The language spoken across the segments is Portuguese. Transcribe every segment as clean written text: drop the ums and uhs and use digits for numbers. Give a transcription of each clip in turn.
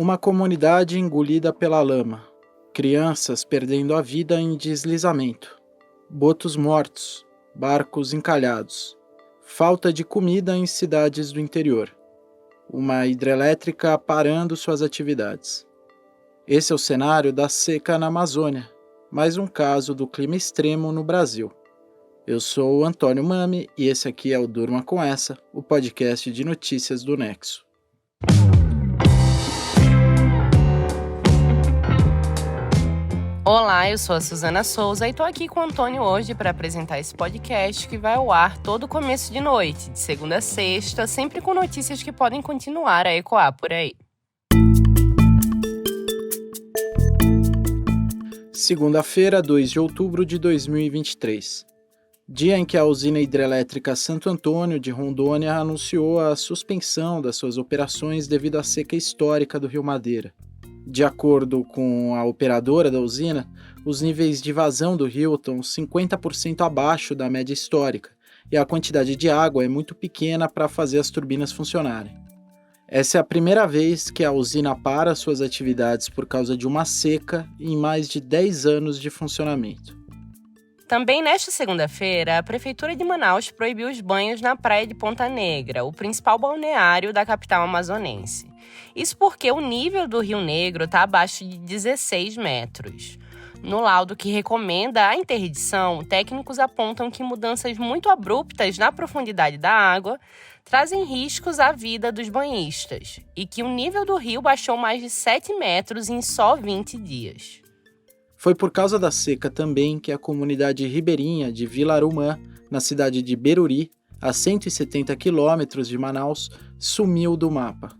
Uma comunidade engolida pela lama. Crianças perdendo a vida em deslizamento. Botos mortos. Barcos encalhados. Falta de comida em cidades do interior. Uma hidrelétrica parando suas atividades. Esse é o cenário da seca na Amazônia, mais um caso do clima extremo no Brasil. Eu sou o Antônio Mami e esse aqui é o Durma Com Essa, o podcast de notícias do Nexo. Olá, eu sou a Suzana Souza e tô aqui com o Antônio hoje para apresentar esse podcast que vai ao ar todo começo de noite, de segunda a sexta, sempre com notícias que podem continuar a ecoar por aí. Segunda-feira, 2 de outubro de 2023. Dia em que a usina hidrelétrica Santo Antônio de Rondônia anunciou a suspensão das suas operações devido à seca histórica do Rio Madeira. De acordo com a operadora da usina, os níveis de vazão do rio estão 50% abaixo da média histórica e a quantidade de água é muito pequena para fazer as turbinas funcionarem. Essa é a primeira vez que a usina para suas atividades por causa de uma seca em mais de 10 anos de funcionamento. Também nesta segunda-feira, a Prefeitura de Manaus proibiu os banhos na praia de Ponta Negra, o principal balneário da capital amazonense. Isso porque o nível do Rio Negro está abaixo de 16 metros. No laudo que recomenda a interdição, técnicos apontam que mudanças muito abruptas na profundidade da água trazem riscos à vida dos banhistas e que o nível do rio baixou mais de 7 metros em só 20 dias. Foi por causa da seca também que a comunidade ribeirinha de Vila Arumã, na cidade de Beruri, a 170 quilômetros de Manaus, sumiu do mapa.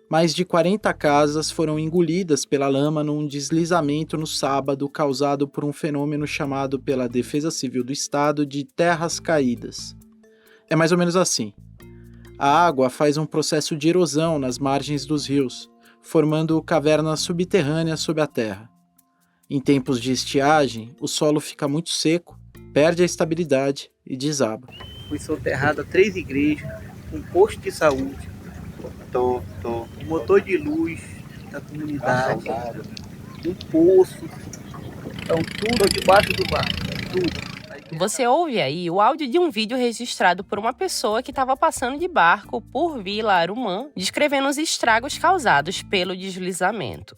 Mais de 40 casas foram engolidas pela lama num deslizamento no sábado causado por um fenômeno chamado pela Defesa Civil do Estado de terras caídas. É mais ou menos assim. A água faz um processo de erosão nas margens dos rios, formando cavernas subterrâneas sob a terra. Em tempos de estiagem, o solo fica muito seco, perde a estabilidade e desaba. Foi soterrada 3 igrejas, um posto de saúde, um motor de luz da comunidade, um poço, então tudo debaixo do barco, tudo. Você ouve aí o áudio de um vídeo registrado por uma pessoa que estava passando de barco por Vila Arumã, descrevendo os estragos causados pelo deslizamento.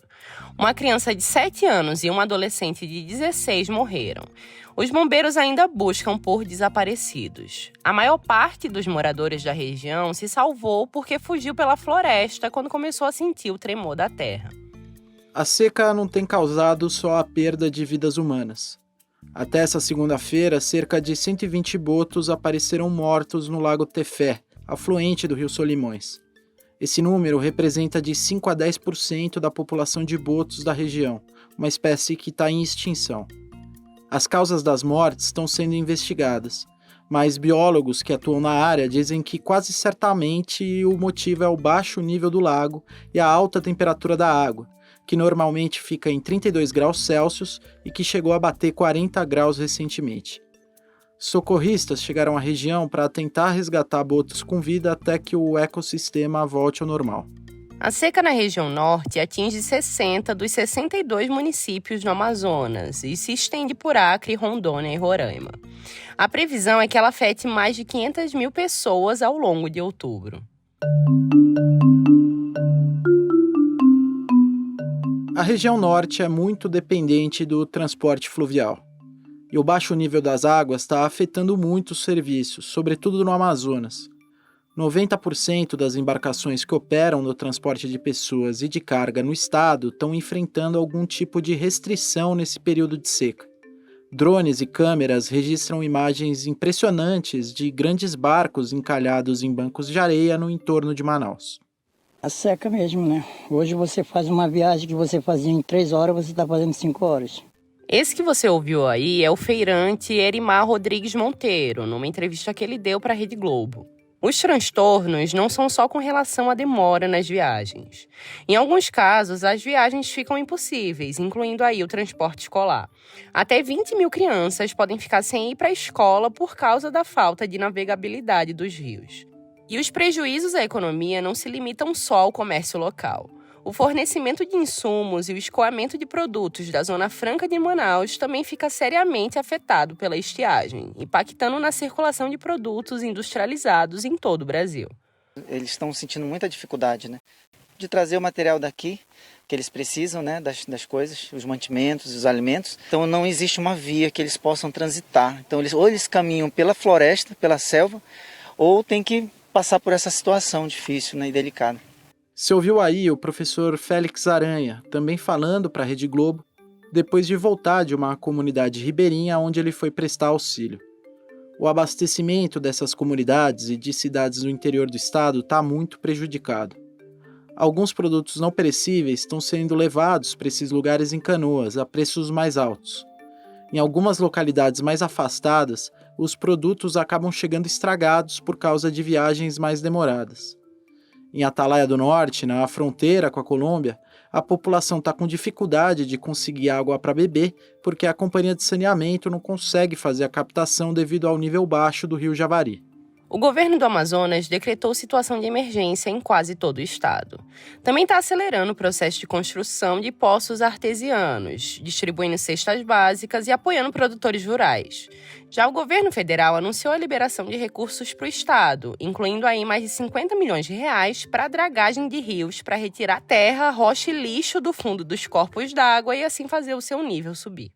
Uma criança de 7 anos e uma adolescente de 16 morreram. Os bombeiros ainda buscam por desaparecidos. A maior parte dos moradores da região se salvou porque fugiu pela floresta quando começou a sentir o tremor da terra. A seca não tem causado só a perda de vidas humanas. Até essa segunda-feira, cerca de 120 botos apareceram mortos no Lago Tefé, afluente do Rio Solimões. Esse número representa de 5 a 10% da população de botos da região, uma espécie que está em extinção. As causas das mortes estão sendo investigadas, mas biólogos que atuam na área dizem que quase certamente o motivo é o baixo nível do lago e a alta temperatura da água, que normalmente fica em 32 graus Celsius e que chegou a bater 40 graus recentemente. Socorristas chegaram à região para tentar resgatar botos com vida até que o ecossistema volte ao normal. A seca na região norte atinge 60 dos 62 municípios no Amazonas e se estende por Acre, Rondônia e Roraima. A previsão é que ela afete mais de 500 mil pessoas ao longo de outubro. A região norte é muito dependente do transporte fluvial. E o baixo nível das águas está afetando muito os serviços, sobretudo no Amazonas. 90% das embarcações que operam no transporte de pessoas e de carga no estado estão enfrentando algum tipo de restrição nesse período de seca. Drones e câmeras registram imagens impressionantes de grandes barcos encalhados em bancos de areia no entorno de Manaus. A seca mesmo, né? Hoje você faz uma viagem que você fazia em 3 horas, você está fazendo 5 horas. Esse que você ouviu aí é o feirante Erimar Rodrigues Monteiro, numa entrevista que ele deu para a Rede Globo. Os transtornos não são só com relação à demora nas viagens. Em alguns casos, as viagens ficam impossíveis, incluindo aí o transporte escolar. Até 20 mil crianças podem ficar sem ir para a escola por causa da falta de navegabilidade dos rios. E os prejuízos à economia não se limitam só ao comércio local. O fornecimento de insumos e o escoamento de produtos da Zona Franca de Manaus também fica seriamente afetado pela estiagem, impactando na circulação de produtos industrializados em todo o Brasil. Eles estão sentindo muita dificuldade, né, de trazer o material daqui que eles precisam, né, das coisas, os mantimentos, os alimentos. Então não existe uma via que eles possam transitar. Então ou eles caminham pela floresta, pela selva, ou tem que passar por essa situação difícil, né, e delicada. Você ouviu aí o professor Félix Aranha, também falando para a Rede Globo, depois de voltar de uma comunidade ribeirinha onde ele foi prestar auxílio. O abastecimento dessas comunidades e de cidades do interior do estado está muito prejudicado. Alguns produtos não perecíveis estão sendo levados para esses lugares em canoas a preços mais altos. Em algumas localidades mais afastadas, os produtos acabam chegando estragados por causa de viagens mais demoradas. Em Atalaia do Norte, na fronteira com a Colômbia, a população está com dificuldade de conseguir água para beber porque a companhia de saneamento não consegue fazer a captação devido ao nível baixo do rio Javari. O governo do Amazonas decretou situação de emergência em quase todo o estado. Também está acelerando o processo de construção de poços artesianos, distribuindo cestas básicas e apoiando produtores rurais. Já o governo federal anunciou a liberação de recursos para o estado, incluindo aí mais de 50 milhões de reais para a dragagem de rios para retirar terra, rocha e lixo do fundo dos corpos d'água e assim fazer o seu nível subir.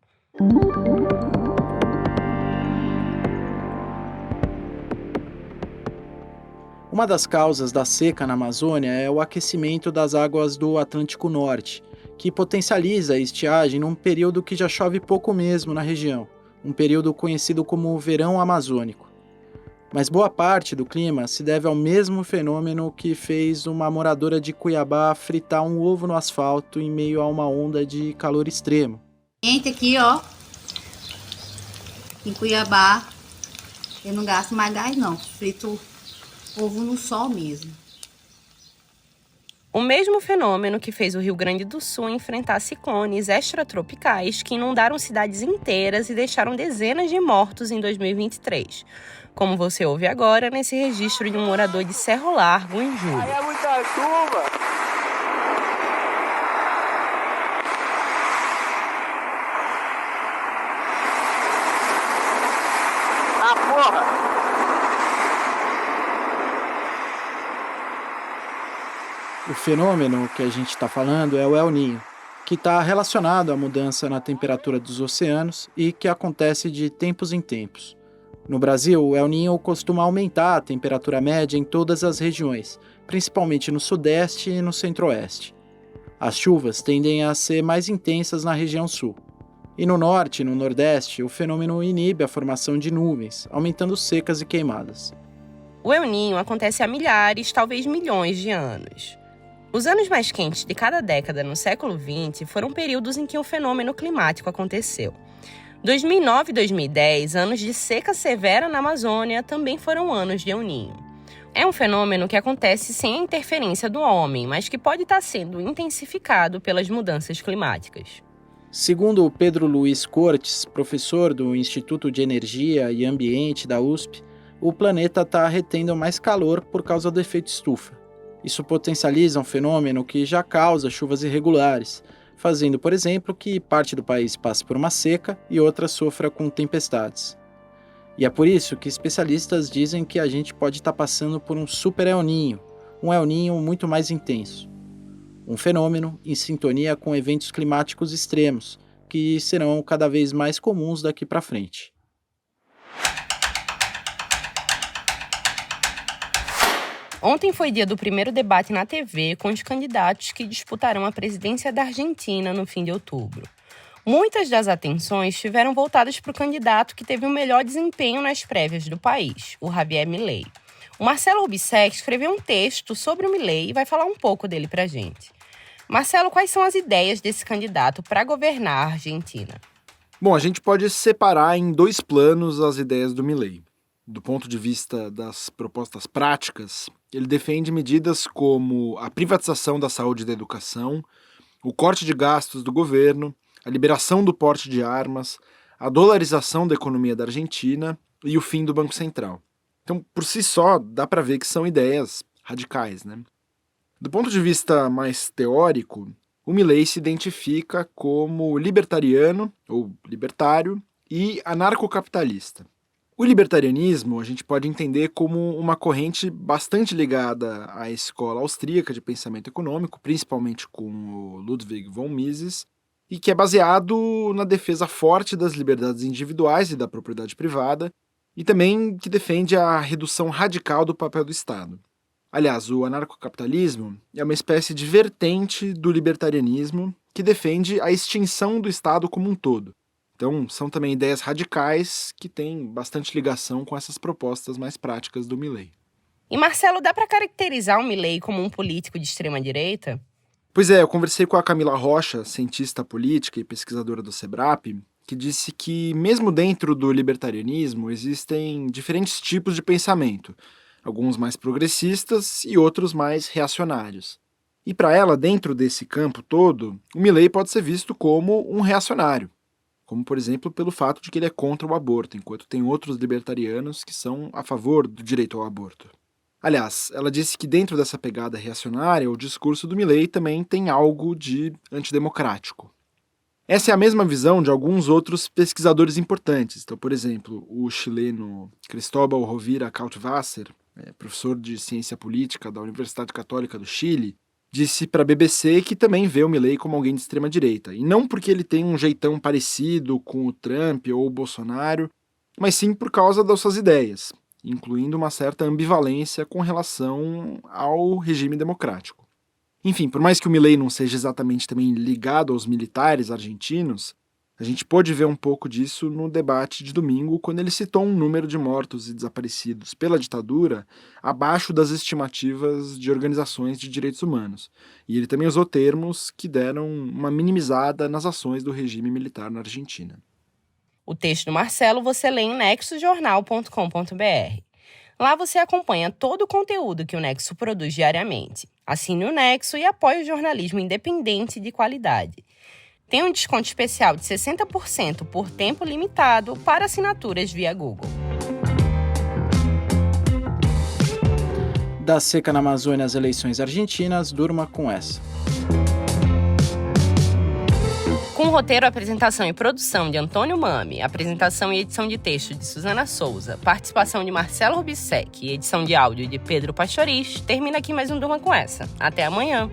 Uma das causas da seca na Amazônia é o aquecimento das águas do Atlântico Norte, que potencializa a estiagem num período que já chove pouco mesmo na região, um período conhecido como verão amazônico. Mas boa parte do clima se deve ao mesmo fenômeno que fez uma moradora de Cuiabá fritar um ovo no asfalto em meio a uma onda de calor extremo. Gente, aqui ó, em Cuiabá, eu não gasto mais gás não, frito ovo no sol mesmo. O mesmo fenômeno que fez o Rio Grande do Sul enfrentar ciclones extratropicais que inundaram cidades inteiras e deixaram dezenas de mortos em 2023. Como você ouve agora nesse registro de um morador de Cerro Largo em julho. Aí é muita chuva! Ah, porra! O fenômeno que a gente está falando é o El Niño, que está relacionado à mudança na temperatura dos oceanos e que acontece de tempos em tempos. No Brasil, o El Niño costuma aumentar a temperatura média em todas as regiões, principalmente no Sudeste e no Centro-Oeste. As chuvas tendem a ser mais intensas na região Sul. E no Norte e no Nordeste, o fenômeno inibe a formação de nuvens, aumentando secas e queimadas. O El Niño acontece há milhares, talvez milhões de anos. Os anos mais quentes de cada década no século XX foram períodos em que o fenômeno climático aconteceu. 2009 e 2010, anos de seca severa na Amazônia, também foram anos de El Niño. É um fenômeno que acontece sem a interferência do homem, mas que pode estar sendo intensificado pelas mudanças climáticas. Segundo Pedro Luiz Cortes, professor do Instituto de Energia e Ambiente da USP, o planeta está retendo mais calor por causa do efeito estufa. Isso potencializa um fenômeno que já causa chuvas irregulares, fazendo, por exemplo, que parte do país passe por uma seca e outra sofra com tempestades. E é por isso que especialistas dizem que a gente pode estar passando por um super El Niño, um El Niño muito mais intenso. Um fenômeno em sintonia com eventos climáticos extremos, que serão cada vez mais comuns daqui para frente. Ontem foi dia do primeiro debate na TV com os candidatos que disputarão a presidência da Argentina no fim de outubro. Muitas das atenções estiveram voltadas para o candidato que teve o melhor desempenho nas prévias do país, o Javier Milei. O Marcelo Rubissec escreveu um texto sobre o Milei e vai falar um pouco dele para a gente. Marcelo, quais são as ideias desse candidato para governar a Argentina? Bom, a gente pode separar em dois planos as ideias do Milei. Do ponto de vista das propostas práticas, ele defende medidas como a privatização da saúde e da educação, o corte de gastos do governo, a liberação do porte de armas, a dolarização da economia da Argentina e o fim do Banco Central. Então, por si só, dá para ver que são ideias radicais, né? Do ponto de vista mais teórico, o Milei se identifica como libertariano, ou libertário, e anarcocapitalista. O libertarianismo a gente pode entender como uma corrente bastante ligada à escola austríaca de pensamento econômico, principalmente com o Ludwig von Mises, e que é baseado na defesa forte das liberdades individuais e da propriedade privada, e também que defende a redução radical do papel do Estado. Aliás, o anarcocapitalismo é uma espécie de vertente do libertarianismo que defende a extinção do Estado como um todo. Então, são também ideias radicais que têm bastante ligação com essas propostas mais práticas do Milei. E Marcelo, dá para caracterizar o Milei como um político de extrema-direita? Pois é, eu conversei com a Camila Rocha, cientista política e pesquisadora do SEBRAP, que disse que mesmo dentro do libertarianismo existem diferentes tipos de pensamento, alguns mais progressistas e outros mais reacionários. E para ela, dentro desse campo todo, o Milei pode ser visto como um reacionário, como por exemplo pelo fato de que ele é contra o aborto, enquanto tem outros libertarianos que são a favor do direito ao aborto. Aliás, ela disse que dentro dessa pegada reacionária, o discurso do Milei também tem algo de antidemocrático. Essa é a mesma visão de alguns outros pesquisadores importantes. Então, por exemplo, o chileno Cristóbal Rovira Krautwasser, professor de ciência política da Universidade Católica do Chile, disse para a BBC que também vê o Milei como alguém de extrema-direita. E não porque ele tem um jeitão parecido com o Trump ou o Bolsonaro, mas sim por causa das suas ideias, incluindo uma certa ambivalência com relação ao regime democrático. Enfim, por mais que o Milei não seja exatamente também ligado aos militares argentinos, a gente pôde ver um pouco disso no debate de domingo, quando ele citou um número de mortos e desaparecidos pela ditadura abaixo das estimativas de organizações de direitos humanos. E ele também usou termos que deram uma minimizada nas ações do regime militar na Argentina. O texto do Marcelo você lê em nexojornal.com.br. Lá você acompanha todo o conteúdo que o Nexo produz diariamente. Assine o Nexo e apoie o jornalismo independente e de qualidade. Tem um desconto especial de 60% por tempo limitado para assinaturas via Google. Da seca na Amazônia às eleições argentinas, durma com essa. Com roteiro, apresentação e produção de Antônio Mami, apresentação e edição de texto de Suzana Souza, participação de Marcelo Rubissec e edição de áudio de Pedro Pastoriz, termina aqui mais um Durma com essa. Até amanhã!